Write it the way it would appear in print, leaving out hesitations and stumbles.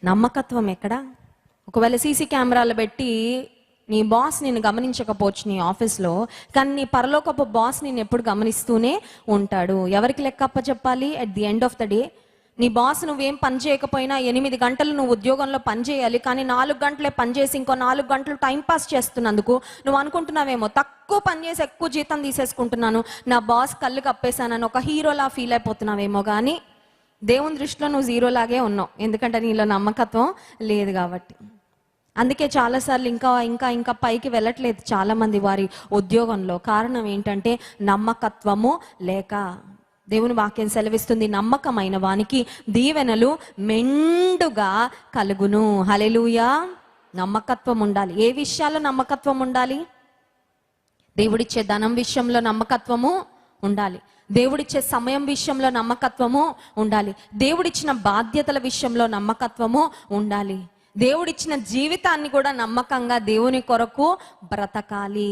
నమ్మకత్వం ఎక్కడ? ఒకవేళ సీసీ కెమెరాలు పెట్టి నీ బాస్ నిన్ను గమనించకపోవచ్చు నీ ఆఫీస్లో, కానీ నీ పరలోకపు బాస్ నిన్ను ఎప్పుడు గమనిస్తూనే ఉంటాడు. ఎవరికి లెక్కప్ప చెప్పాలి? At the end of the day నీ బాస్ నువ్వేం పని చేయకపోయినా 8 గంటలు నువ్వు ఉద్యోగంలో పని చేయాలి, కానీ 4 గంటలే పని చేసి ఇంకో 4 గంటలు టైంపాస్ చేస్తున్నందుకు నువ్వు అనుకుంటున్నావేమో తక్కువ పని చేసి ఎక్కువ జీతం తీసేసుకుంటున్నాను, నా బాస్ కళ్ళు కప్పేశానని ఒక హీరోలా ఫీల్ అయిపోతున్నావేమో. కానీ దేవుని దృష్టిలో నువ్వు జీరోలాగే ఉన్నావు, ఎందుకంటే నీలో నమ్మకత్వం లేదు కాబట్టి. అందుకే చాలాసార్లు ఇంకా ఇంకా ఇంకా పైకి వెళ్ళట్లేదు చాలామంది వారి ఉద్యోగంలో. కారణం ఏంటంటే నమ్మకత్వము లేక. దేవుని వాక్యం సెలవిస్తుంది, నమ్మకమైన వానికి దీవెనలు మెండుగా కలుగును. హల్లెలూయా. నమ్మకత్వం ఉండాలి. ఏ విషయాల్లో నమ్మకత్వం ఉండాలి? దేవుడిచ్చే ధనం విషయంలో నమ్మకత్వము ఉండాలి, దేవుడిచ్చే సమయం విషయంలో నమ్మకత్వము ఉండాలి, దేవుడిచ్చిన బాధ్యతల విషయంలో నమ్మకత్వము ఉండాలి, దేవుడిచ్చిన జీవితాన్ని కూడా నమ్మకంగా దేవుని కొరకు బ్రతకాలి.